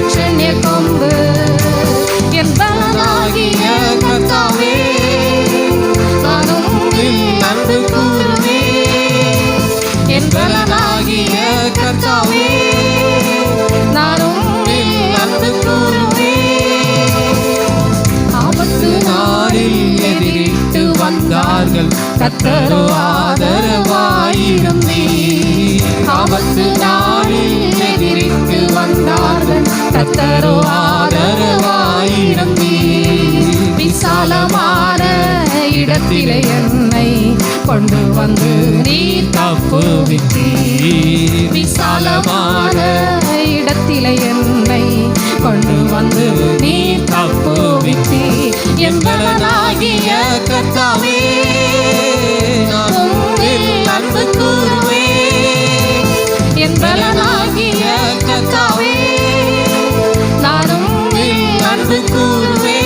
ரட்சண்ய கொம்பு. என் பலனாகிய கர்த்தாவே நானும் அன்பு கூறுவே. என் பலனாகிய கர்த்தாவே நானும் அன்பு கூறுவே. ஆபத்து நாளில் எதிரிட்டு வந்தார்கள், கர்த்தரோ ஆதரவாயிருந்தீர். ஆபத்து நாளில் எதிரிட்டு வந்தார்கள், கர்த்தரோ ஆதரவாயிருந்தீர். விசாலமான இடத்திலே என்னை கொண்டு வந்து நீர் தப்புவித்தீர். விசாலமான இடத்திலே என்னை கொண்டு வந்து நீர் தப்புவித்தீர். என் பலனாகிய கர்த்தாவே நான் உம்மில் அன்பு கூறுவே. என் பலனாகிய கர்த்தாவே நான் உம்மில் அன்பு கூறுவே.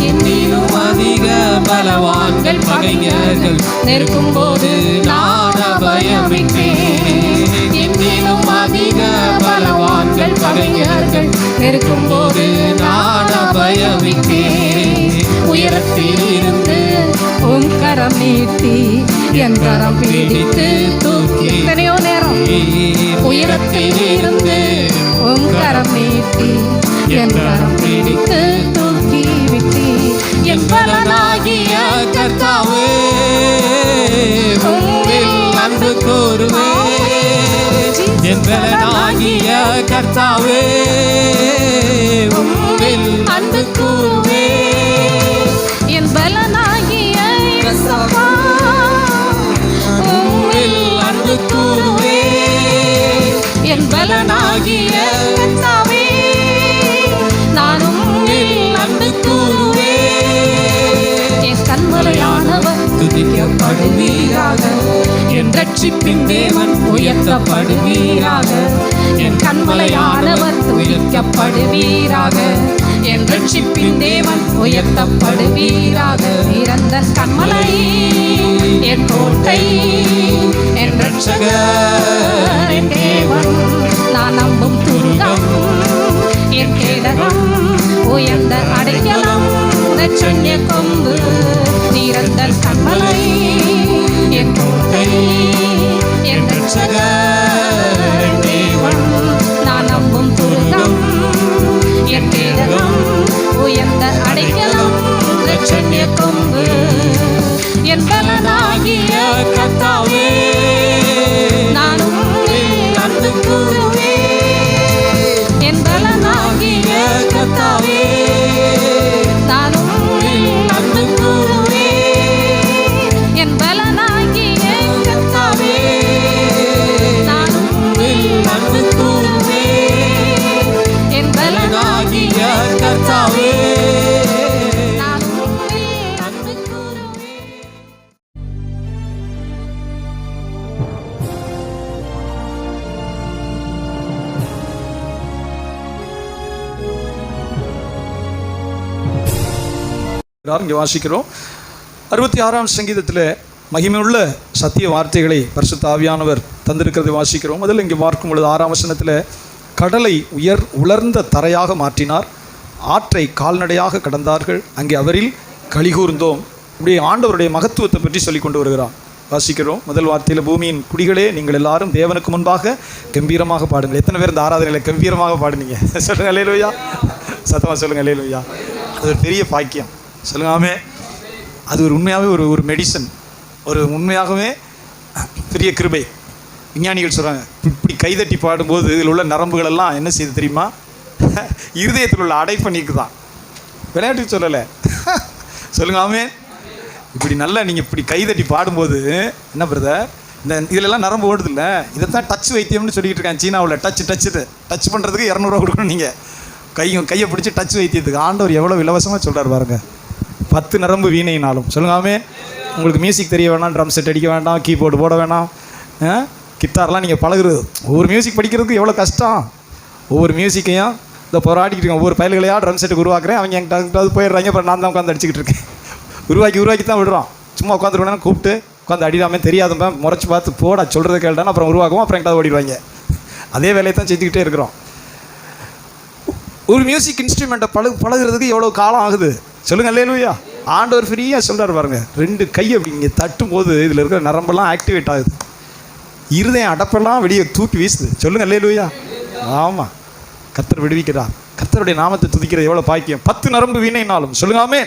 என்னிலும் அதிக பலவான்கள் பகைஞர்கள் நெருக்கும் போது நான் பயமிட்டேன். என்னிலும் அதிக பலவான்கள் பகைஞர்கள் நெருக்கும் போது நான் பயமிட்டேன். உயரத்தில் இருந்து உம் கரம் நீட்டி என் கரம் பிடித்து தூக்கி. எத்தனையோ நேரம் உயரத்தில் இருந்து உம் கரம் நீட்டி என் கரம் பிடித்து தூக்கி விட்டி. என் பலனாகிய கர்த்தாவே உம்மில் அன்பு கூறுவே. என் பலனாகிய கர்த்தாவே உம்மில் அன்பு கூறுவே. என் பலனாகிய இயேசுவா உம்மில் அன்பு கூறுவே. என் பலனாகிய கர்த்தாவே நான் உம்மில் அன்பு கூறுவே. என் கண்மலையானவர் துதிக்கப்படுவீராக, என் ரட்சிப்பின் தேவன் உயர்த்தப்படுவீராக. என் கண்மலையானவர் துதிக்கப்படுவீராக, என் ரட்சிப்பின் தேவன் உயர்த்தப்படுவீராக. இறந்த கண்மலை என் கோட்டை, என் ரட்சகர் என் தேவன். நான் நம்பும் துருகம் என் கேடகம், உயர்ந்த அடைக்கலம் ரட்சண்ய கொம்பு. நிறந்த கண்மலை என் கோட்டை, என் ரட்சகர் என் தேவன். நான் நம்பும் துருகம் என் கேடகம், உயர்ந்த அடைக்கலம் ரட்சண்ய கொம்பு. என் பலனாகிய கர்த்தாவே நான் உம்மில் அன்பு கூறுவே. என் பலனாகிய கர்த்தாவே நான் உம்மில் அன்பு கூறுவே. என் பலனாகிய கர்த்தாவே நான் உம்மில் அன்பு கூறுவே. என் பலனாகிய கர்த்தாவே நான் உம்மில் அன்பு கூறுவே. இங்கே வாசிக்கிறோம் 66ஆம் சங்கீதத்தில் மகிமையுள்ள சத்திய வார்த்தைகளை பரிசுத்த ஆவியானவர் தந்திருக்கிறதை வாசிக்கிறோம். முதல்ல இங்கே பார்க்கும் பொழுது 6ஆம் வசனத்தில் கடலை உலர்ந்த தரையாக மாற்றினார், ஆற்றை கால்நடையாக கடந்தார்கள், அங்கே அவரில் கலிகூர்ந்தோம். இப்படி ஆண்டவருடைய மகத்துவத்தை பற்றி சொல்லி கொண்டு வருகிறான். வாசிக்கிறோம் முதல் வார்த்தையில், பூமியின் குடிகளே நீங்கள் எல்லாரும் தேவனுக்கு முன்பாக கம்பீரமாக பாடுங்கள். எத்தனை பேர் இந்த ஆராதனையில் கம்பீரமாக பாடுனீங்க? சொல்லுங்கள் அல்லேலூயா, சத்தமாக சொல்லுங்கள் அல்லேலூயா. அது ஒரு பெரிய பாக்கியம். சொல்லுங்காமே, அது ஒரு உண்மையாகவே ஒரு மெடிசன், ஒரு உண்மையாகவே பெரிய கிருபை. விஞ்ஞானிகள் சொல்கிறாங்க, இப்படி கைதட்டி பாடும்போது இதில் உள்ள நரம்புகளெல்லாம் என்ன செய்யுது தெரியுமா? இருதயத்தில் உள்ள அடைப்பை நீக்குதான். விளையாட்டுக்கு சொல்லலை, சொல்லுங்காமே. இப்படி நல்லா நீங்கள் இப்படி கைதட்டி பாடும்போது என்ன பிரதர், இந்த இதிலெல்லாம் நரம்பு ஓடுது இல்லை, இதைத்தான் டச் வைத்தியம்னு சொல்லிக்கிட்டு இருக்காங்க சீனாவில். டச் பண்ணுறதுக்கு 200 கொடுக்கணும். நீங்கள் கையை பிடிச்சி டச் வைத்தியத்துக்கு ஆண்டவர் எவ்வளோ இலவசமாக சொல்கிறார் பாருங்க. 10 நரம்பு வீணையினாலும். சொல்லுங்காமே, உங்களுக்கு மியூசிக் தெரிய வேணாம், ட்ரம் செட் அடிக்க வேண்டாம், கீபோர்டு போட வேணாம், கித்தார்லாம் நீங்கள் பழகுறது. ஒவ்வொரு மியூசிக் படிக்கிறதுக்கு எவ்வளோ கஷ்டம். ஒவ்வொரு மியூசிக்கையும் இந்த போராடிக்கிட்டு இருக்கேன், ஒவ்வொரு பயல்களையாக ட்ரம் செட்டுக்கு உருவாக்குறேன். அவங்க என்கிட்ட போயிடுறாங்க, அப்புறம் நான் தான் உட்காந்து அடிச்சுக்கிட்டு இருக்கேன். உருவாக்கி தான் விடுறோம். சும்மா உட்காந்துருவேன், கூப்பிட்டு உட்காந்து அடிடாமல் தெரியாதப்ப முறைச்சி பார்த்து போடா சொல்கிறத கேட்டான்னு அப்புறம் உருவாக்குவோம், அப்புறம் எங்கிட்ட ஓடிடுவாங்க. அதே வேலையை தான் செஞ்சுக்கிட்டே இருக்கிறோம். ஒரு மியூசிக் இன்ஸ்ட்ருமெண்ட்டை பழகுறதுக்கு எவ்வளோ காலம் ஆகுது சொல்லுங்கள். அல்லேலூயா. ஆண்டவர் ஃப்ரீயாக சொல்கிறார் பாருங்க. 2 கை அப்படி இங்கே தட்டும் போது இதில் இருக்கிற நரம்பெல்லாம் ஆக்டிவேட் ஆகுது, இருதயம் அடப்பெல்லாம் வெளியே தூக்கி வீசுது. சொல்லுங்கள் அல்லேலூயா. ஆமாம், கர்த்தர் விடுவிக்கிறார். கர்த்தருடைய நாமத்தை துதிக்கிறது எவ்வளோ பாக்கியம். 10 நரம்பு வீணைனாலும். சொல்லுங்காமே.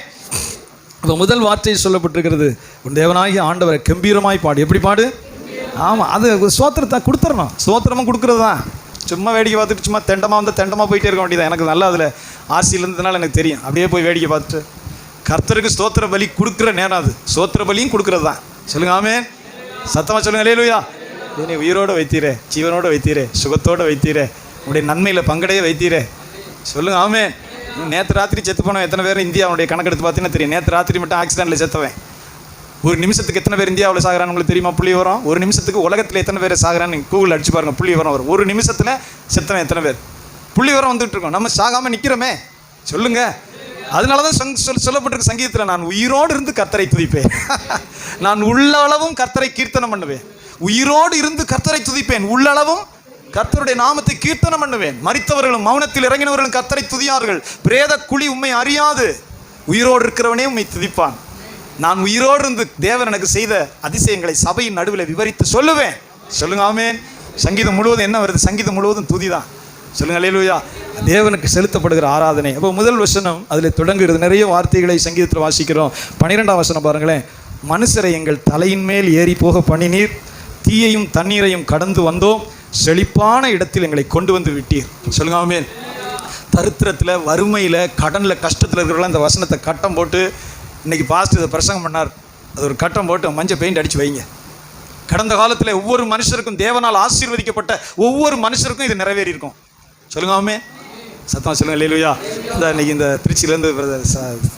இப்போ முதல் வார்த்தை சொல்லப்பட்டிருக்கிறது, உன் தேவனாகிய ஆண்டவரை கம்பீரமாய் பாடு. எப்படி பாடு? ஆமாம், அது சோத்திரத்தை கொடுத்துடணும். சோத்திரமும் கொடுக்குறது தான். சும்மா வேடிக்கை பார்த்துட்டு சும்மா தெண்டமாக போயிட்டே இருக்க வேண்டியதான். எனக்கு நல்லா அதில் ஆசையில் இருந்ததுனால எனக்கு தெரியும். அப்படியே போய் வேடிக்கை பார்த்துட்டு கர்த்தருக்கு ஸ்தோத்திர பலி கொடுக்குற நேரம் அது. ஸ்தோத்திர பலியும் கொடுக்குறது தான். சொல்லுங்க ஆமென். சத்தமாக சொல்லுங்க அல்லேலூயா. என்னை உயிரோடு வைத்தீரே, ஜீவனோடு வைத்தீரே, சுகத்தோடு வைத்தீரே, உடைய நன்மையில் பங்கடைய வைத்தீரே. சொல்லுங்க ஆமென். நேற்று ராத்திரி செத்து போனவன் எத்தனை பேர் இந்தியாவுடைய கணக்கெடுத்து பார்த்தீங்கன்னா தெரியும். நேற்று ராத்திரி மட்டும் ஆக்சிடென்ட்டில் செத்தவன் ஒரு நிமிஷத்துக்கு எத்தனை பேர் இந்தியாவில் சாகிறான்னு உங்களுக்கு தெரியுமா? புள்ளி வரும். ஒரு நிமிஷத்துக்கு உலகத்தில் எத்தனை பேர் சாகிறான்னு கூகுள் அடிச்சு பாருங்கள், புள்ளி வரும் வரும். ஒரு நிமிஷத்தில் செத்தவன் எத்தனை பேர் புள்ளி வரம் வந்துட்டு இருக்கோம். நம்ம சாகாமல் நிற்கிறோமே. சொல்லுங்க. அதனால தான் சொல்லப்பட்டிருக்க சங்கீதத்தில், நான் உயிரோடு இருந்து கர்த்தரை துதிப்பேன், நான் உள்ளளவும் கர்த்தரை கீர்த்தனம் பண்ணுவேன். உயிரோடு இருந்து கர்த்தரை துதிப்பேன், உள்ளளவும் கர்த்தருடைய நாமத்தை கீர்த்தனம் பண்ணுவேன். மரித்தவர்களும் மௌனத்தில் இறங்கினவர்களும் கர்த்தரை துதியார்கள். பிரேத குழி உண்மை அறியாது. உயிரோடு இருக்கிறவனே உண்மை துதிப்பான். நான் உயிரோடு இருந்து தேவன் எனக்கு செய்த அதிசயங்களை சபையின் நடுவில் விவரித்து சொல்லுவேன். சொல்லுங்க ஆமென். சங்கீதம் முழுவதும் என்ன வருது? சங்கீதம் முழுவதும் துதி தான். சொல்லுங்க அல்லேலூயா. தேவனுக்கு செலுத்தப்படுகிற ஆராதனை. அப்போ முதல் வசனம் அதில் தொடங்குகிறது. நிறைய வார்த்தைகளை சங்கீதத்தில் வாசிக்கிறோம். 12ஆம் வசனம் பாருங்களேன். மனுஷரை எங்கள் தலையின் மேல் ஏறி போக பண்ணினீர், தீயையும் தண்ணீரையும் கடந்து வந்தோம், செழிப்பான இடத்தில் எங்களை கொண்டு வந்து விட்டீர். சொல்லுங்க ஆமென். தரித்திரத்தில், வறுமையில், கடனில், கஷ்டத்தில் இருக்கிறவங்களாம் இந்த வசனத்தை கட்டம் போட்டு, இன்றைக்கி பாஸ்டர் இதை பிரசங்கம் பண்ணார், அது ஒரு கட்டம் போட்டு மஞ்சள் பெயிண்ட் அடித்து வைங்க. கடந்த காலத்தில் ஒவ்வொரு மனுஷருக்கும், தேவனால் ஆசீர்வதிக்கப்பட்ட ஒவ்வொரு மனுஷருக்கும் இது நிறைவேறி இருக்கும். சொல்லுங்க ஆமென். சத்தமாக சொல்லுங்க அல்லேலூயா. இந்த இன்றைக்கி இந்த திருச்சியிலேருந்து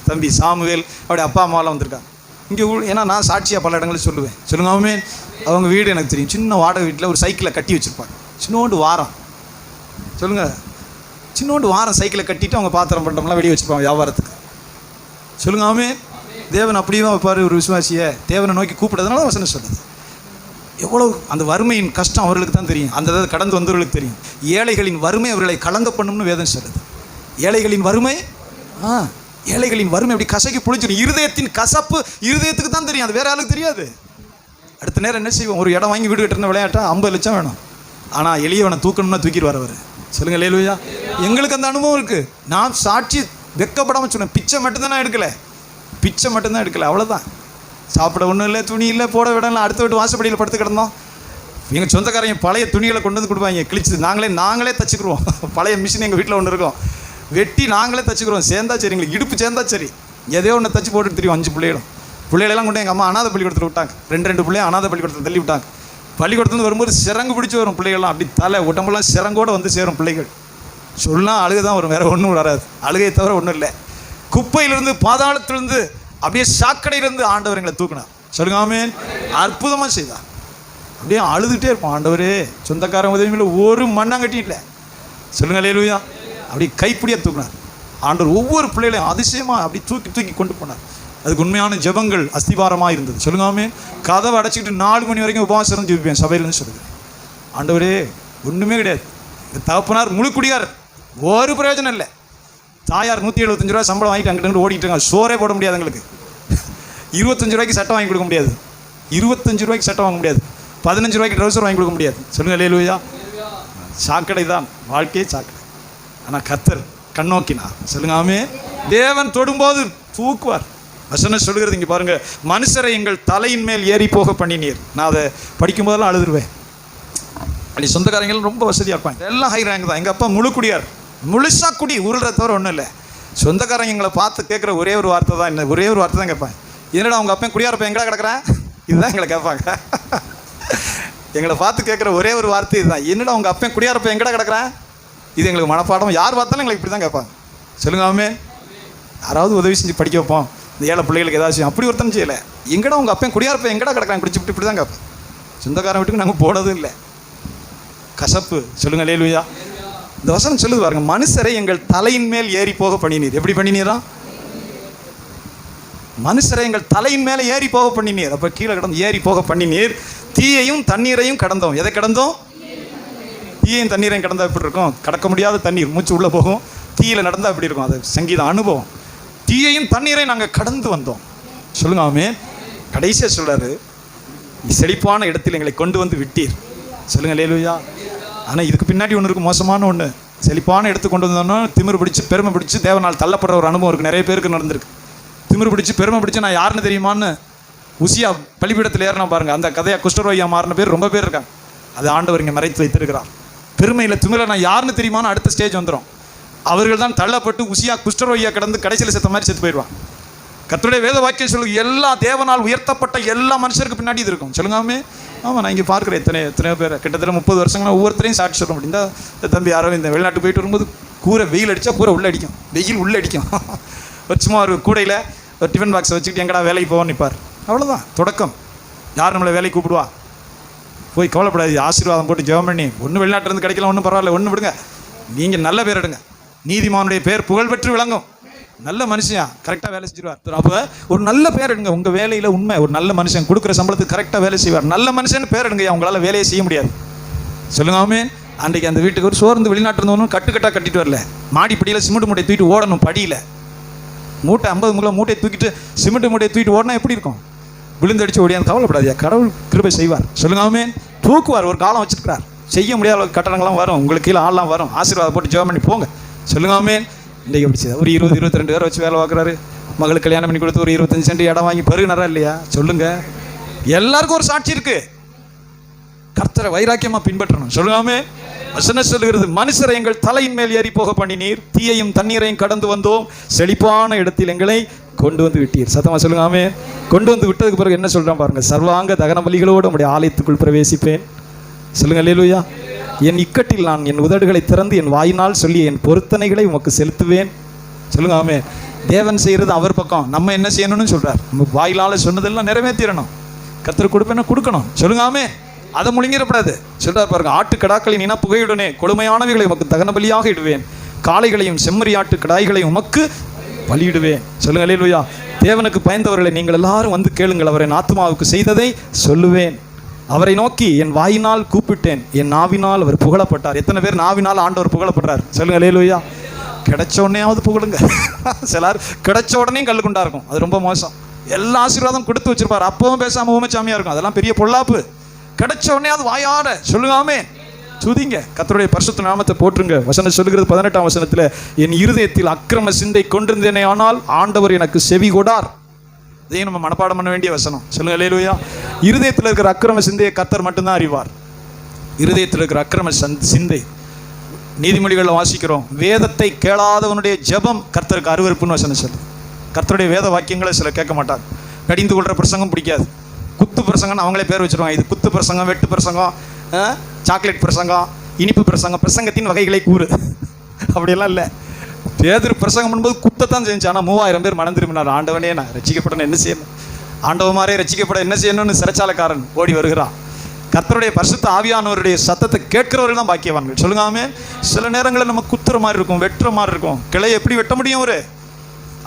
தம்பி சாமுவேல் அவருடைய அப்பா அம்மாலாம் வந்திருக்காங்க இங்கே. ஏன்னா நான் சாட்சியாக பல இடங்களில் சொல்லுவேன். சொல்லுங்க ஆமென். அவங்க வீடு எனக்கு தெரியும். சின்ன வாடகை வீட்டில் ஒரு சைக்கிளை கட்டி வச்சுருப்பாங்க. சின்னோண்டு வாரம். சொல்லுங்கள். சின்னோண்டு வாரம் சைக்கிளை கட்டிட்டு அவங்க பாத்திரம் பண்ணுறோம்லாம் வெளியே வச்சுருப்பாங்க வியாபாரத்துக்கு. சொல்லுங்க ஆமென். தேவன் அப்படியே வைப்பார் ஒரு விசுவாசியை. தேவனை நோக்கி கூப்பிடுறதுனால வசனம் சொல்லுது. எவ்வளோ அந்த வறுமையின் கஷ்டம் அவர்களுக்கு தான் தெரியும். அந்த கடந்து வந்தவர்களுக்கு தெரியும். ஏழைகளின் வறுமை அவர்களை கலங்க பண்ணும்னு வேதம் சொல்லுது. ஏழைகளின் வறுமை, ஏழைகளின் வறுமை அப்படி கசக்கி புளிச்சிடும். இருதயத்தின் கசப்பு இருதயத்துக்கு தான் தெரியும், அது வேற ஆளுக்கு தெரியாது. அடுத்த நேரம் என்ன செய்வோம்? ஒரு இடம் வாங்கி வீடு கட்டுற விளையாட்டா 50 லட்சம் வேணும். ஆனால் எளியவனை தூக்கணும்னா தூக்கிடுவார் அவர். சொல்லுங்க அல்லேலூயா. எங்களுக்கு அந்த அனுபவம் இருக்குது. நான் சாட்சி வெக்கப்படாமல் சொன்னேன். பிச்சை மட்டும்தான் நான் எடுக்கலை, பிச்சை மட்டும்தான் எடுக்கலை, அவ்வளோதான். சாப்பிட ஒன்றும் இல்லை, துணி இல்லை, போட விடல. அடுத்த வீட்டு வாசப்படியில் படுத்து கிடந்தோம். எங்கள் சொந்தக்காரங்க பழைய துணிகளை கொண்டு வந்து கொடுப்பாங்க, கிழிச்சு நாங்களே தச்சுக்குருவோம். பழைய மிஷின் எங்கள் வீட்டில் ஒன்று இருக்கும், வெட்டி நாங்களே தச்சுக்குருவோம். சேர்ந்தா சரி, எங்களுக்கு இடுப்பு சேர்ந்தா சரி, எதையோ ஒன்று தச்சு போட்டுட்டு தெரியும். 5 பிள்ளைகளெல்லாம் கொண்டு எங்கள் அம்மா அனாதை பள்ளிக்கூடத்தில் விட்டாங்க. 2 பிள்ளைய அனாதை பள்ளிக்கூடத்தில் தள்ளி விட்டாங்க. பள்ளிக்கூடத்துலேருந்து வரும்போது சிறங்கு பிடிச்சி வரும் பிள்ளைகள்லாம். அப்படி தலை உடம்பெல்லாம் சிறங்கோடு வந்து சேரும் பிள்ளைகள். சொல்லலாம் அழுகை தான் வரும், வேறு ஒன்றும் வராது. அழுகையை தவிர ஒன்றும் இல்லை. குப்பையிலிருந்து, பாதாளத்திலிருந்து, அப்படியே சாக்கடையிலிருந்து ஆண்டவர் எங்களை தூக்கினார். சொல்லுங்க ஆமென். அற்புதமாக செய்தார். அப்படியே அழுதுகிட்டே இருப்போம். ஆண்டவரே, சொந்தக்காரன் உதவியில் ஒரு மண்ணாங்கட்டி இல்லை. சொல்லுங்க அல்லேலூயா. அப்படி கைப்பிடியாக தூக்கினார் ஆண்டவர். ஒவ்வொரு பிள்ளைகளையும் அதிசயமாக அப்படி தூக்கி கொண்டு போனார். அதுக்கு உண்மையான ஜெபங்கள் அஸ்திபாரமாக இருந்தது. சொல்லுங்க ஆமென். கதவை அடைச்சிக்கிட்டு 4 மணி வரைக்கும் உபவாசம் ஜெபிப்பேன் சபையில்னு சொல்லுவேன். ஆண்டவரே, ஒன்றுமே கிடையாது. தகப்பனார் முழு குடியார், ஒரு பிரயோஜனம் இல்லை. தாயார் 175 ரூபா சம்பளம் வாங்கிட்டு அங்கிட்டு ஓடிட்டு இருக்காங்க. சோறே போட முடியாது எங்களுக்கு. 25 ரூபாய்க்கு சட்டை வாங்கி கொடுக்க முடியாது. 25 ரூபாய்க்கு சட்டை வாங்க முடியாது. 15 ரூபாய்க்கு ட்ரௌசர் வாங்கி கொடுக்க முடியாது. சொல்லுங்க அல்லேலூயா. சாக்கடை தான் வாழ்க்கையே, சாக்கடை. ஆனால் கர்த்தர் கண்ணோக்கினார். சொல்லுங்க ஆமென். தேவன் தொடும்போது தூக்குவார். வசனம் சொல்லுகிறது இங்கே பாருங்க. மனுஷரை எங்கள் தலையின் மேல் ஏறி போக பண்ணினீர். நான் அதை படிக்கும் போதெல்லாம் அழுதுருவேன். அப்படி சொந்தக்காரங்களும் ரொம்ப வசதியாக இருப்பாங்க. எல்லாம் ஹை ரேங்க் தான். எங்கள் அப்பா முழு குடியார், முழுசா குடி, உருள்ற தவிர ஒன்றும் இல்லை. சொந்தக்காரங்க எங்களை பார்த்து கேட்குற ஒரே ஒரு வார்த்தை தான், என்ன ஒரே ஒரு வார்த்தை தான் கேட்பாங்க. என்னடா அவங்க அப்பா குடியாரப்ப எங்கடா கிடக்குறேன், இதுதான் எங்களை கேட்பாங்க. எங்களை பார்த்து கேட்குற ஒரே ஒரு வார்த்தை இதுதான். என்னடா அவங்க அப்பா குடியாரப்ப எங்கடா கிடக்குறேன். இது எங்களுக்கு மனப்பாடம். யார் பார்த்தாலும் எங்களுக்கு இப்படி தான் கேட்பாங்க. சொல்லுங்க ஆமென். யாராவது உதவி செஞ்சு படிக்க வைப்போம், இந்த ஏழை பிள்ளைகளுக்கு ஏதாச்சும். அப்படி ஒருத்தன் செய்யலை. எங்கடா உங்கள் அப்பா குடியாரப்ப எங்கடா கிடக்குறாங்க குடிச்சுட்டு, இப்படி தான் கேட்பேன். சொந்தக்காரன் வீட்டுக்கு நாங்கள் போனதும் இல்லை. கசப்பு. சொல்லுங்க அல்லேலூயா. இந்த வசனம் சொல்லுது பாருங்க. மனுஷரை எங்கள் தலையின் மேல் ஏறி போக பண்ணினீர். எப்படி பண்ணினீரா? மனுஷரை எங்கள் தலையின் மேலே ஏறி போக பண்ணினீர். அப்போ கீழே கிடந்து ஏறி போக பண்ணினீர். தீயையும் தண்ணீரையும் கடந்தோம். எதை கடந்தோம்? தீயையும் தண்ணீரையும் கடந்தால் எப்படி இருக்கும்? கடக்க முடியாத தண்ணீர், மூச்சு உள்ளே போகும், தீயில நடந்தால் எப்படி இருக்கும்? அது சங்கீத அனுபவம். தீயையும் தண்ணீரையும் நாங்கள் கடந்து வந்தோம். சொல்லுங்க ஆமென். கடைசியாக சொல்றாரு, செழிப்பான இடத்தில் எங்களை கொண்டு வந்து விட்டீர். சொல்லுங்க அல்லேலூயா. ஆனால் இதுக்கு பின்னாடி ஒன்று இருக்குது, மோசமான ஒன்று. செழிப்பான இடத்துக்கு கொண்டு வந்தோன்னா திமிரு பிடிச்சி பெருமை பிடிச்சி தேவனால் தள்ளப்படுற ஒரு அனுபவம் இருக்குது. நிறைய பேருக்கு நடந்திருக்கு. திமிரு பிடிச்சி பெருமை பிடிச்சி நான் யாருன்னு தெரியுமான்னு உசியா பலிபீடத்தில் ஏறினா பாருங்கள், அந்த கதையாக குஷ்டரோகியா மாறின பேர் ரொம்ப பேர் இருக்காங்க. அது ஆண்டவர் இங்கே மறைத்து வைத்திருக்கிறார். பெருமையில் திமிர நான் யாருன்னு தெரியுமான்னு அடுத்த ஸ்டேஜ் வந்துடும். அவர்கள் தான் தள்ளப்பட்டு உசியா குஷ்டரோகியா கிடந்து கடைசியில் செத்த மாதிரி செத்து போயிடுவான். கர்த்தருடைய வேத வாக்கியம் சொல்லு, எல்லா தேவனால் உயர்த்தப்பட்ட எல்லா மனுஷருக்கு பின்னாடி இது இருக்கும். சொல்லுங்காமே. ஆமாம், நான் இங்கே பார்க்குறேன் எத்தனையோ பேர் கிட்டத்தட்ட 30 வருஷங்களா ஒவ்வொருத்தரையும் சாட்சி சொல்ல முடியும். இந்த தம்பி யாரோ இந்த வெளிநாட்டு போயிட்டு வரும்போது கூரை வெயில் அடித்தா கூரை உள்ளே அடிக்கும், வெயில் உள்ளே அடிக்கும். ஒரு சும்மா ஒரு கூடையில் ஒரு டிஃபன் பாக்ஸை வச்சுக்கிட்டு எங்கடா வேலைக்கு போவோன்னு நிற்பார். அவ்வளோதான் தொடக்கம். யார் நம்மளை வேலைக்கு கூப்பிடுவா? போய் கவலைப்படாது, ஆசீர்வாதம் போட்டு ஜெபம் பண்ணி ஒன்றும் வெளிநாட்டிலேருந்து கிடைக்கலாம், ஒன்றும் பரவாயில்ல, ஒன்று விடுங்க, நீங்கள் நல்ல பேர் எடுங்க, நீதிமானுடைய பேர் புகழ் பெற்று விளங்கும். நல்ல மனுஷன் கரெக்டாக வேலை செஞ்சிருவார். அப்போ ஒரு நல்ல பேர் எடுங்க. உங்கள் வேலையில் உண்மை, ஒரு நல்ல மனுஷன் கொடுக்குற சம்பளத்துக்கு கரெக்டாக வேலை செய்வார். நல்ல மனுஷன் பேர் எடுங்க. அவங்களால வேலையை செய்ய முடியாது. சொல்லுங்காமே. அன்றைக்கி அந்த வீட்டுக்கு ஒரு சோர்ந்து வெளிநாட்டு இருந்தவனும் கட்டுக்கட்டாக கட்டிட்டு வரல, மாடிப்படியில் சிமெண்ட் மூட்டையை தூக்கிட்டு ஓடணும். படியில் மூட்டை 50 கிலோ மூட்டையை தூக்கிட்டு சிமெண்ட் மூட்டையை தூக்கிட்டு ஓடனா எப்படி இருக்கும்? விழுந்தடிச்சு ஓடியாந்து. கவலைப்படாதியா, கடவுள் கிருபை செய்வார். சொல்லுங்காமே. தூக்குவார். ஒரு காலம் வச்சுருக்கிறார். செய்ய முடியாத கட்டணங்கள்லாம் வரும், உங்களுக்கு கீழே ஆள்லாம் வரும். ஆசீர்வாதம் போட்டு ஜெபம் பண்ணி போங்க. சொல்லுங்காமே. இன்றைக்கி எப்படி செய்ய ஒரு 20-22 பேர் வச்சு வேலை பார்க்குறாரு. மகளுக்கு கல்யாணம் பண்ணி கொடுத்து ஒரு 25 சென்ட் இடம் வாங்கி பருகுனரா இல்லையா? சொல்லுங்க. எல்லாருக்கும் ஒரு சாட்சி இருக்கு. கர்த்தரை வைராக்கியமா பின்பற்றணும். சொல்லுங்காமே. வசனம் சொல்லுகிறது, மனுஷரை எங்கள் தலையின் மேல் ஏறி போக பண்ணினீர், தீயையும் தண்ணீரையும் கடந்து வந்தோம், செழிப்பான இடத்தில் எங்களை கொண்டு வந்து விட்டீர். சத்தமா சொல்லுங்காமே. கொண்டு வந்து விட்டதுக்கு பிறகு என்ன சொல்றான் பாருங்க, சர்வாங்க தகன பலிகளோடு உடைய ஆலயத்துக்குள் பிரவேசிப்பேன். சொல்லுங்க அல்லேலூயா. என் இக்கட்டில் நான் என் உதடுகளை திறந்து என் வாயினால் சொல்லி என் பொருத்தனைகளை உமக்கு செலுத்துவேன். சொல்லுங்க ஆமே. தேவன் செய்கிறது அவர் பக்கம், நம்ம என்ன செய்யணும்னு சொல்றார். நம்ம வாயிலால் சொன்னதெல்லாம் நிறைவேற்றிடணும். கர்த்தர் கொடுப்பேன்னா கொடுக்கணும். சொல்லுங்க ஆமே. அதை முழுங்கிடப்படாது. சொல்றார் பாருங்க, ஆட்டு கடாக்களின் இன புகையுடனே கொடுமையானவைகளை உமக்கு தகன பலியாக இடுவேன், காளைகளையும் செம்மறி ஆட்டு கடாய்களையும் உமக்கு பலியிடுவேன். சொல்லுங்க அல்லேலூயா. தேவனுக்கு பயந்தவர்களை நீங்கள் எல்லாரும் வந்து கேளுங்கள், அவர் என் ஆத்துமாவுக்கு செய்ததை சொல்லுவேன். அவரை நோக்கி என் வாயினால் கூப்பிட்டேன், என் நாவினால் அவர் புகழப்பட்டார். எத்தனை பேர் நாவினால் ஆண்டவர் புகழப்படுறார்? சொல்லுங்க அல்லேலூயா. கிடைச்ச உடனேயாவது புகழுங்க. சிலர் கிடைச்ச உடனே கல்லுக்குண்டா இருக்கும், அது ரொம்ப மோசம். எல்லா ஆசீர்வாதம் கொடுத்து வச்சிருப்பார், அப்பவும் பேசாம ஊமைச்சாமியா இருக்கும். அதெல்லாம் பெரிய பொல்லாப்பு. கிடைச்ச உடனேயாவது வாயாட சொல்லுங்காமே துதிங்க, கர்த்தருடைய பரிசுத்த நாமத்தை போற்றுங்க. வசனம் சொல்லுகிறது 18ஆம் வசனத்தில், என் இருதயத்தில் அக்கிரம சிந்தை கொண்டிருந்தேனே ஆனால் ஆண்டவர் எனக்கு செவி கொடார். இதையும் நம்ம மனப்பாடம் பண்ண வேண்டிய வசனம். சொல்லுங்க அல்லேலூயா. இருதயத்தில் இருக்கிற அக்கிரம சிந்தையை கர்த்தர் மட்டும்தான் அறிவார். இருதயத்தில் இருக்கிற அக்கிரம சிந்தை. நீதிமொழிகளில் வாசிக்கிறோம், வேதத்தை கேளாதவனுடைய ஜெபம் கர்த்தருக்கு அருவருப்புன்னு வசனம் சொல்லு. கர்த்தருடைய வேத வாக்கியங்களை சில கேட்க மாட்டார். கடிந்து கொள்கிற பிரசங்கம் பிடிக்காது. குத்து பிரசங்கம்னு அவங்களே பேர் வச்சுருவாங்க. இது குத்து பிரசங்கம், வெட்டு பிரசங்கம், சாக்லேட் பிரசங்கம், இனிப்பு பிரசங்கம், பிரசங்கத்தின் வகைகளை கூறு. அப்படியெல்லாம் இல்லை. பேதுரு பிரசங்கம் பண்ணும்போது குத்தத்தான் செஞ்சு. ஆனால் 3000 பேர் மனம் திரும்பினார். ஆண்டவனே நான் ரசிக்கப்படணும், என்ன செய்யணும்? ஆண்டவமாரே ரசிக்கப்பட என்ன செய்யணும்னு சிறைச்சாலைக்காரன் ஓடி வருகிறான். கர்த்தருடைய பரிசுத்த ஆவியானவருடைய சத்தத்தை கேட்கிறவர்கள் தான் பாக்கியவான்கள். சொல்லுங்காமே. சில நேரங்களில் நம்ம குத்துற மாதிரி இருக்கும், வெட்டுற மாதிரி இருக்கும். கிளையை எப்படி வெட்ட முடியும்? ஒரு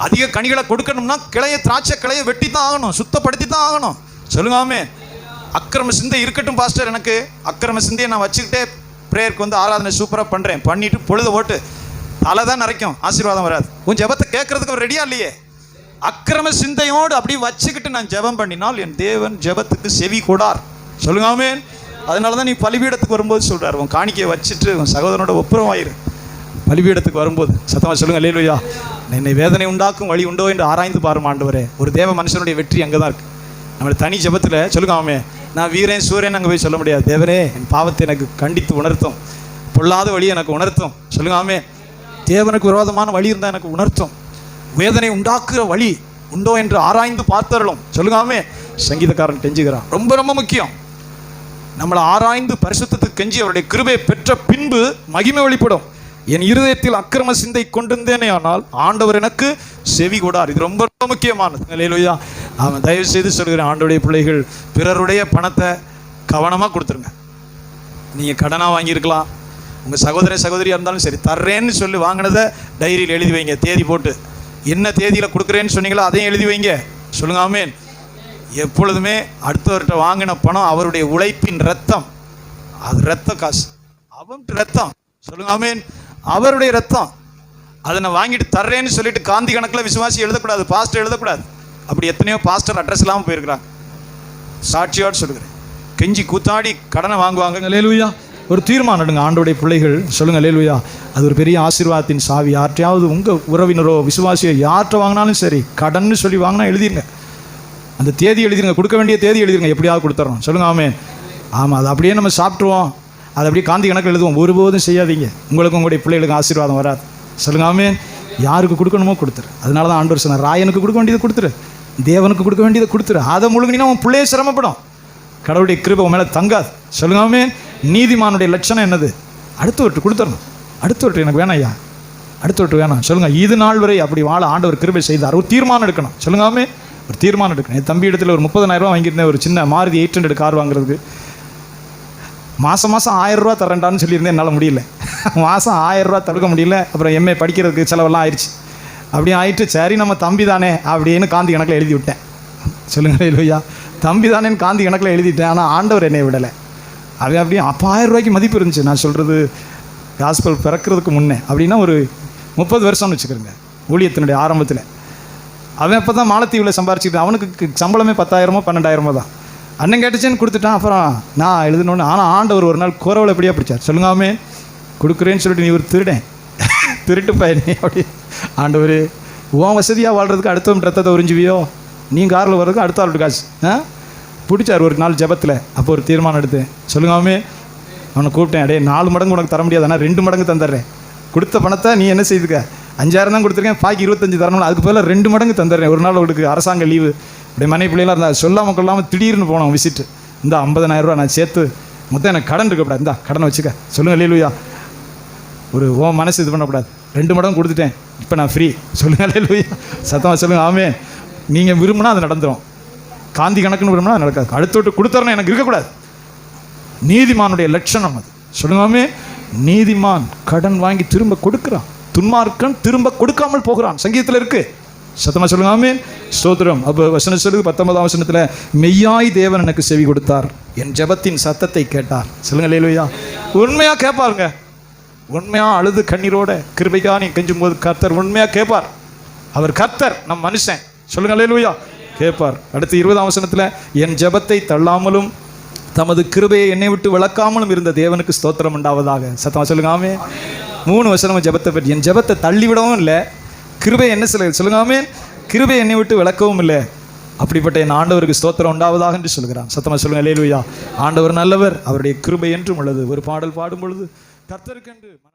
அதிக கனிகளை கொடுக்கணும்னா கிளையை, திராட்சை கிளையை வெட்டி தான் ஆகணும், சுத்தப்படுத்தி தான் ஆகணும். சொல்லுங்காமே. அக்கிரம சிந்தை இருக்கட்டும் பாஸ்டர், எனக்கு அக்கிரம சிந்தையை நான் வச்சுக்கிட்டே ப்ரேயருக்கு வந்து ஆராதனை சூப்பராக பண்ணுறேன், பண்ணிட்டு பொழுது ஓட்டு தலை தான் நிறைக்கும், ஆசீர்வாதம் வராது. உன் ஜெபத்தை கேட்கறதுக்கு ரெடியா இல்லையே. அக்கிரம சிந்தையோடு அப்படி வச்சுக்கிட்டு நான் ஜெபம் பண்ணினால் என் தேவன் ஜெபத்துக்கு செவி கொடார். சொல்லுங்காமே. அதனால தான் நீ பலிபீடத்துக்கு வரும்போது சொல்கிறார், உன் காணிக்கையை வச்சுட்டு உன் சகோதரனோட ஒப்புரவாயிரு. பலிபீடத்துக்கு வரும்போது சத்தமாக சொல்லுங்க அல்லேலூயா. என்னை வேதனை உண்டாக்கும் வழி உண்டோ என்று ஆராய்ந்து பாரும் ஆண்டவரே. ஒரு தேவ மனுஷனுடைய வெற்றி அங்கே தான் இருக்குது. நம்மளை தனி ஜெபத்தில் சொல்லுங்காமே. நான் வீரன் சூரியன் அங்கே போய் சொல்ல முடியாது. தேவனே என் பாவத்தை எனக்கு கண்டித்து உணர்த்தும், பொல்லாத வழியை எனக்கு உணர்த்தும். சொல்லுங்காமே. தேவனுக்கு விரோதமான வழி இருந்தால் எனக்கு உணர்த்தும். வேதனை உண்டாக்குற வழி உண்டோ என்று ஆராய்ந்து பார்த்தரலும். சொல்லுங்காமே. சங்கீதக்காரன் கெஞ்சுகிறான். ரொம்ப ரொம்ப முக்கியம். நம்மளை ஆராய்ந்து பரிசுத்தத்துக்கு கெஞ்சி அவருடைய கிருபையை பெற்ற பின்பு மகிமை வெளிப்படும். என் இருதயத்தில் அக்கிரம சிந்தை கொண்டிருந்தேனே ஆனால் ஆண்டவர் எனக்கு செவி கொடார். இது ரொம்ப ரொம்ப முக்கியமானது. அல்லேலூயா. அவன் தயவு செய்து சொல்கிறேன், ஆண்டவருடைய பிள்ளைகள் பிறருடைய பணத்தை கவனமாக கொடுத்துருங்க. நீங்கள் கடனாக வாங்கியிருக்கலாம், உங்கள் சகோதரியாக இருந்தாலும் சரி, தர்றேன்னு சொல்லி வாங்கினதை டைரியில் எழுதி வைங்க, தேதி போட்டு. என்ன தேதியில் கொடுக்குறேன்னு சொன்னீங்களோ அதையும் எழுதி வைங்க. சொல்லுங்க ஆமேன். எப்பொழுதுமே அடுத்தவர்கிட்ட வாங்கின பணம் அவருடைய உழைப்பின் ரத்தம், அது ரத்த காசு, அவன் ரத்தம். சொல்லுங்க ஆமேன். அவருடைய ரத்தம், அதை நான் வாங்கிட்டு தர்றேன்னு சொல்லிட்டு காந்தி கணக்கில் விசுவாசி எழுதக்கூடாது, பாஸ்டர் எழுதக்கூடாது. அப்படி எத்தனையோ பாஸ்டர் அட்ரஸ் இல்லாமல் போயிருக்கிறாங்க. சாட்சியோடு சொல்லுகிறேன், கெஞ்சி கூத்தாடி கடனை வாங்குவாங்க. அல்லேலூயா. ஒரு தீர்மானம் எடுங்க, ஆண்டோடைய பிள்ளைகள் சொல்லுங்கள் அல்லேலூயா. அது ஒரு பெரிய ஆசீர்வாதத்தின் சாவி. யார்ட்டையாவது உங்கள் உறவினரோ விசுவாசியோ யார்கிட்ட வாங்கினாலும் சரி, கடன்னு சொல்லி வாங்கினா எழுதிருங்க. அந்த தேதி எழுதிருங்க, கொடுக்க வேண்டிய தேதி எழுதிருங்க, எப்படியாவது கொடுத்துறோம். சொல்லுங்க ஆமென். ஆமாம், அது அப்படியே நம்ம சாப்பிட்ருவோம், அது அப்படியே காந்தி கணக்கில் எழுதுவோம். ஒருபோதும் செய்யாதீங்க, உங்களுக்கு உங்களுடைய பிள்ளைகளுக்கு ஆசீர்வாதம் வராது. சொல்லுங்க ஆமென். யாருக்கு கொடுக்கணுமோ கொடுத்துரு. அதனால தான் ஆண்டவர் சொன்னார், ராயனுக்கு கொடுக்க வேண்டியதை கொடுத்துரு, தேவனுக்கு கொடுக்க வேண்டியதை கொடுத்துரு. அதை முழுங்கினா உன் பிள்ளையே சிரமப்படும், கடவுளுடைய கிருபை உன் மேலே தங்காது. சொல்லுங்க ஆமென். நீதிமானுடைய லட்சணம் என்னது? அடுத்தவர்கிட்ட கொடுத்துடணும். அடுத்தவர்கிட்ட எனக்கு வேணாம் ஐயா, அடுத்தவர்கிட்ட வேணாம். சொல்லுங்கள், இது நாள் வரை அப்படி வாழ ஆண்டவர் கிருபை செய்தார். ஒரு தீர்மானம் எடுக்கணும். சொல்லுங்க ஆமென். ஒரு தீர்மானம் எடுக்கணும். என் தம்பி இடத்துல ஒரு 30,000 ரூபா வாங்கியிருந்தேன், ஒரு சின்ன மாருதி 800 கார் வாங்குறதுக்கு. மாதம் 1000 ரூபா தரேன்டான்னு சொல்லியிருந்தேன், என்னால் முடியல. மாதம் 1000 ரூபா தடுக்க முடியல. அப்புறம் எம்ஏ படிக்கிறதுக்கு செலவெல்லாம் ஆயிடுச்சு. அப்படியே ஆயிட்டு, சரி நம்ம தம்பி தானே அப்படின்னு காந்தி கணக்கில் எழுதி விட்டேன். சொல்லுங்கள் இல்லையா, தம்பி தானேன்னு காந்தி கணக்கில் எழுதிட்டேன். ஆனால் ஆண்டவர் என்னை விடலை. அது அப்படியே அப்போ 1000 ரூபாய்க்கு மதிப்பு இருந்துச்சு. நான் சொல்கிறது காஸ்பல் பிறக்கிறதுக்கு முன்னே, அப்படின்னா ஒரு 30 வருஷம்னு வச்சுக்கிறேங்க, ஊழியத்தினுடைய ஆரம்பத்தில். அவன் அப்போ தான் மாலத்தீவில் சம்பாரிச்சிக்கிட்டு, அவனுக்கு சம்பளமே 10,000மோ 12,000மோ தான். அண்ணன் கேட்டுச்சேன்னு கொடுத்துட்டான். அப்புறம் நான் எழுதணுன்னு. ஆனால் ஆண்டவர் ஒரு நாள் குறவலை எப்படியா பிடிச்சார். சொல்லுங்காமே, கொடுக்குறேன்னு சொல்லிட்டு நீ ஒரு திருடேன், திருட்டு பையனே அப்படி. ஆண்டவர், உன் வசதியாக வாழ்கிறதுக்கு அடுத்தவன் ரத்தத்தை உறிஞ்சுவியோ, நீ காரில் வர்றதுக்கு அடுத்த ஆளுடைய காசு பிடிச்சார் ஒரு நாள் ஜபத்தில். அப்போ ஒரு தீர்மானம் எடுத்தேன். சொல்லுங்காமே, அவனை கூப்பிட்டேன், அடே 4 மடங்கு உனக்கு தர முடியாது, ஆனால் 2 மடங்கு தந்துடுறேன். கொடுத்த பணத்தை நீ என்ன செய்துக்க, 5,000 தான் கொடுத்துருக்கேன், பாக்கி 25 தரணும், அதுக்கு பதிலாக 2 மடங்கு தந்துடுறேன். ஒரு நாள் அவளுக்கு அரசாங்க லீவு, அப்படியே மனைவி பிள்ளைலாம் இருந்தால் சொல்லாமல் கொள்ளாமல் திடீர்னு போனோம் விசிட்டு. இந்த 50,000 ரூபா நான் சேர்த்து மொத்தம் எனக்கு கடன் இருக்கக்கூடாது, இந்த கடனை வச்சுக்க. சொல்லுங்கள் அல்லேலூயா. ஒரு ஓ மனசு இது பண்ணக்கூடாது. 2 மடங்கு கொடுத்துட்டேன், இப்போ நான் ஃப்ரீ. சொல்லுங்கள் அல்லேலூயா. சத்தமாக சொல்லுங்கள் ஆமென். நீங்கள் விரும்பினா அது நடந்துடும். காந்தி கணக்குன்னு விரும்பினா நடக்காது. அடுத்தோட்டு கொடுத்தரணும் எனக்கு இருக்கக்கூடாது. நீதிமானுடைய லட்சணம் அது. சொல்லுங்காமே, நீதிமான் கடன் வாங்கி திரும்ப கொடுக்குறான், துன்மார்க்கன் திரும்ப கொடுக்காமல் போகிறான். சங்கீதத்தில் இருக்கு. சத்தமாக சொல்லுங்க ஆமென். ஸ்தோத்திரம். அப்போ வசனம் சொல்லுது 19ஆம் வசனத்தில், மெய்யாய் தேவன் எனக்கு செவி கொடுத்தார், என் ஜெபத்தின் சத்தத்தை கேட்டார். சொல்லுங்க அல்லேலூயா. உண்மையாக கேட்பாருங்க, உண்மையாக அழுது கண்ணீரோட கிருபைக்காக நீ கெஞ்சும் போது கர்த்தர் உண்மையாக கேட்பார். அவர் கர்த்தர், நம் மனுஷன். சொல்லுங்க அல்லேலூயா, கேட்பார். அடுத்து 20ஆம் வசனத்தில், என் ஜெபத்தை தள்ளாமலும் தமது கிருபையை என்னை விட்டு விளக்காமலும் இருந்த தேவனுக்கு ஸ்தோத்திரம் உண்டாவதாக. சத்தமாக சொல்லுங்க ஆமென். 3 வசனம் ஜெபத்தை பற்றி. என் ஜெபத்தை தள்ளி விடவும் இல்லை, கிருபை என்ன சொல்லுங்க ஆமென், கிருபை என்னை விட்டு விளக்கவும் இல்லை. அப்படிப்பட்ட என் ஆண்டவருக்கு ஸ்தோத்திரம் உண்டாவதாக என்று சொல்கிறான். சத்தமாக சொல்லுங்க அல்லேலூயா. ஆண்டவர் நல்லவர், அவருடைய கிருபை என்றும் உள்ளது. ஒரு பாடல் பாடும் பொழுது கர்த்தருக்கென்று